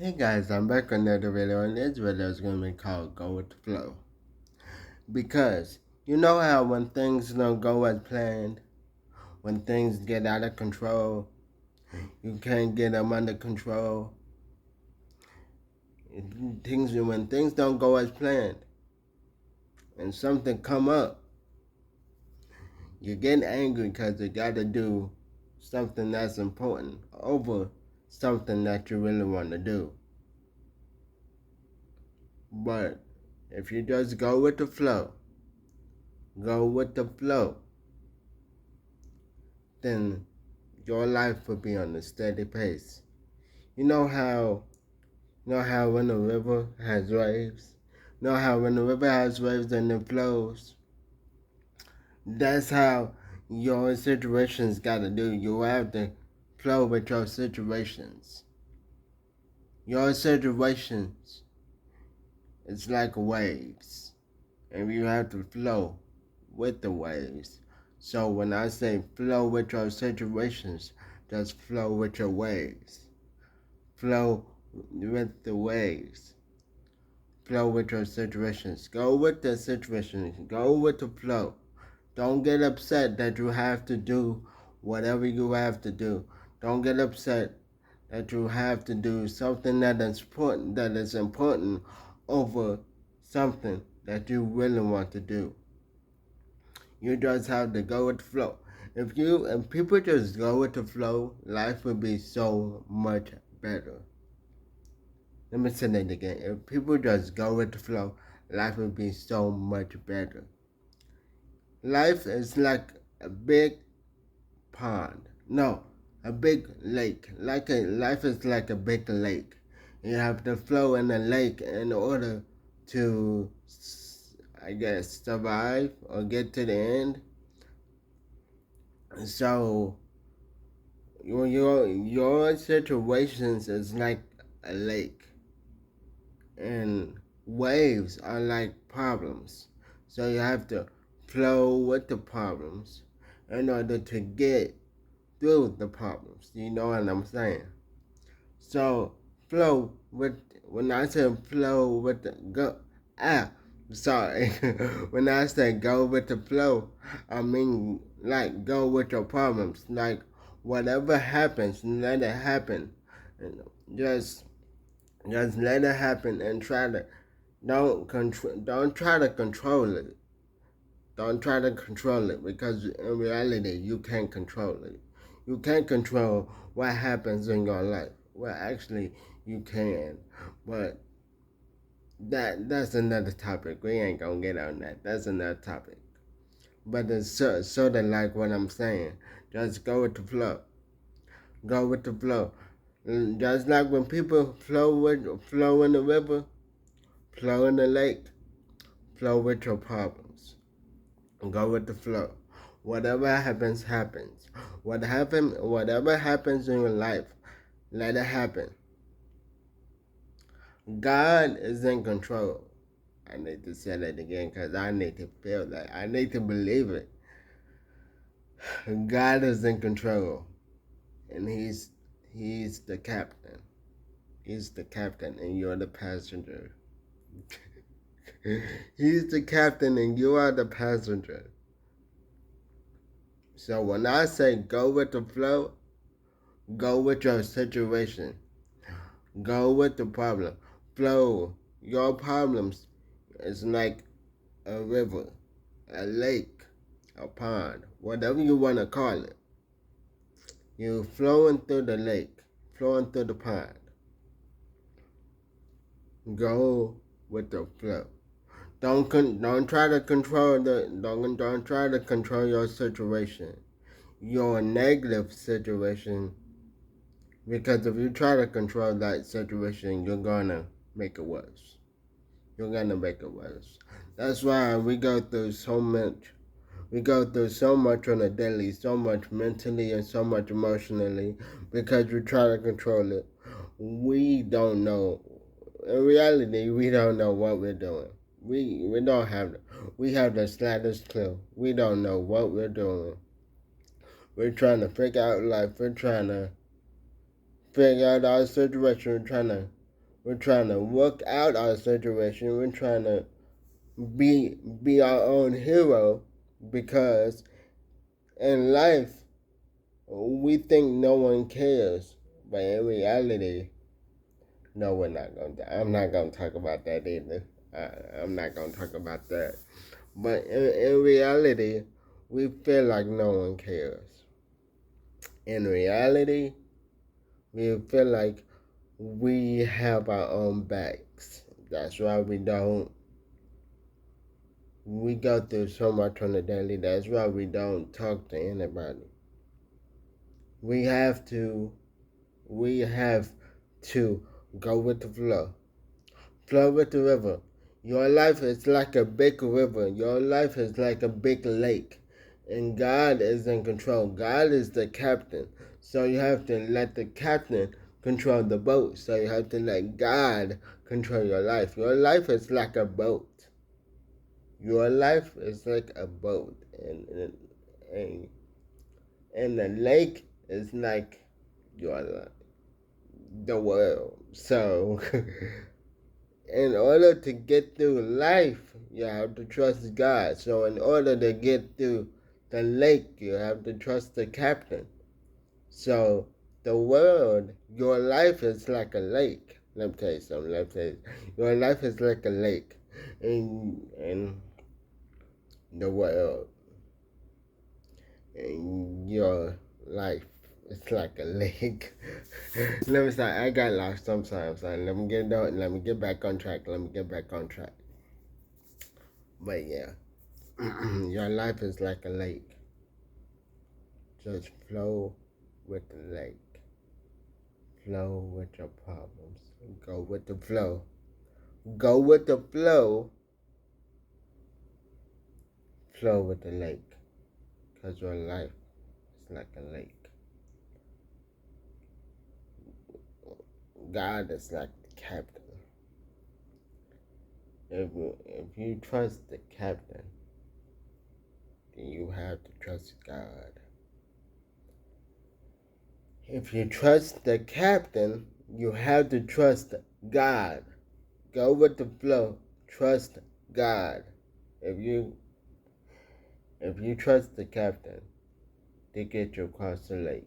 Hey guys, I'm back on another video, and this video is going to be called Go With The Flow. Because, you know how when things don't go as planned, when things get out of control, you can't get them under control. When things don't go as planned, and something come up, you get angry because you got to do something that's important over something that you really want to do. But if you just go with the flow, then your life will be on a steady pace. You know how when a river has waves? You know how when the river has waves and it flows? That's how your situations gotta do. You have to flow with your situations. Your situations is like waves. And you have to flow with the waves. So when I say flow with your situations, just flow with your waves. Flow with the waves. Flow with your situations. Go with the situations. Go with the flow. Don't get upset that you have to do whatever you have to do. Don't get upset that you have to do something that is important over something that you really want to do. You just have to go with the flow. If people just go with the flow, life would be so much better. Let me say that again. If people just go with the flow, life would be so much better. Life is like a big pond. No, a big lake. Life is like a big lake. You have to flow in the lake in order to, I guess, survive or get to the end. So your situations is like a lake, and waves are like problems. So you have to flow with the problems in order to get through the problems. You know what I'm saying? So flow with when I say flow with the go sorry. When I say go with the flow, I mean like go with your problems. Like whatever happens, let it happen. Just just let it happen and try to don't try to control it. Don't try to control it because in reality you can't control it. You can't control what happens in your life. Well, actually you can, but that's another topic. We ain't gonna get on that. That's another topic. But it's sort of like what I'm saying. Just go with the flow. Go with the flow. Just like when people flow in the river, flow in the lake, flow with your problems. Go with the flow. Whatever happens, happens. Whatever happens in your life, let it happen. God is in control. I need to say that again because I need to feel that. I need to believe it. God is in control, and He's the captain. He's the captain, and you're the passenger. He's the captain, and you are the passenger. So when I say go with the flow, go with your situation. Go with the problem. Flow. Your problems is like a river, a lake, a pond, whatever you want to call it. You're flowing through the lake, flowing through the pond. Go with the flow. Don't try to control don't try to control your situation, your negative situation, because if you try to control that situation, you're gonna make it worse. You're gonna make it worse. That's why we go through so much. We go through so much on a daily, so much mentally and so much emotionally, because we try to control it. We don't know. In reality, we don't know what we're doing. We don't have. We have the slightest clue. We don't know what we're doing. We're trying to figure out life. We're trying to figure out our situation. We're trying to We're trying to work out our situation. We're trying to be our own hero because in life we think no one cares, but in reality, no, we're not going to. I'm not going to talk about that either. I'm not going to talk about that. But in reality, we feel like no one cares. In reality, we feel like we have our own backs. That's why we don't. We go through so much on the daily. That's why we don't talk to anybody. We have to. We have to go with the flow. Flow with the river. Your life is like a big river. Your life is like a big lake. And God is in control. God is the captain. So you have to let the captain control the boat. So you have to let God control your life. Your life is like a boat. Your life is like a boat. And the lake is like your the world. So in order to get through life, you have to trust God. So in order to get through the lake, you have to trust the captain. So the world, your life is like a lake. Let me tell you something. Let me tell you, your life is like a lake, in the world, and your life is like a lake. Let me start. I got lost sometimes. Let me get down. Let me get back on track. Let me get back on track. But yeah. Your life is like a lake. Just flow with the lake. Flow with your problems. Go with the flow. Go with the flow. Flow with the lake. Because your life is like a lake. God is like the captain. If you trust the captain, then you have to trust God. If you trust the captain, you have to trust God. Go with the flow. Trust God. If you trust the captain to get you across the lake,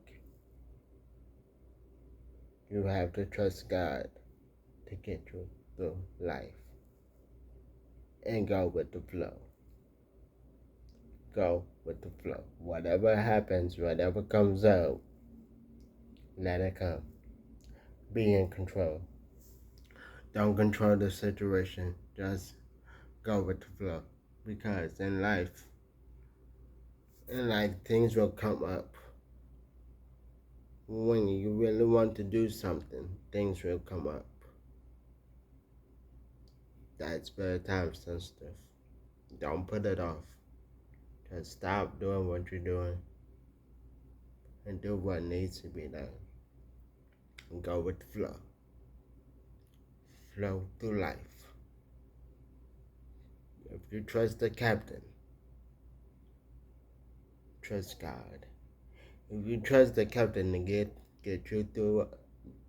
you have to trust God to get you through life. And go with the flow. Go with the flow. Whatever happens, whatever comes out, let it come. Be in control. Don't control the situation. Just go with the flow. Because in life, things will come up. When you really want to do something, things will come up. That's very time sensitive. Don't put it off. Just stop doing what you're doing and do what needs to be done. And go with the flow. Flow through life. If you trust the captain, trust God. If you trust the captain to get you through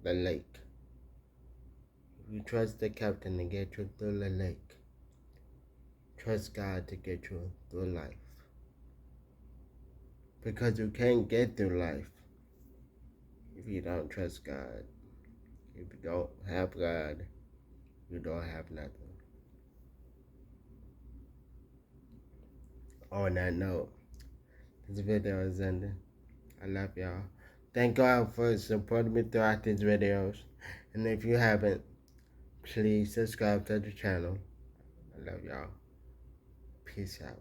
the lake, if you trust the captain to get you through the lake, trust God to get you through life. Because you can't get through life if you don't trust God. If you don't have God, you don't have nothing. On that note, this video is ending. I love y'all. Thank y'all for supporting me throughout these videos. And if you haven't, please subscribe to the channel. I love y'all. Peace out.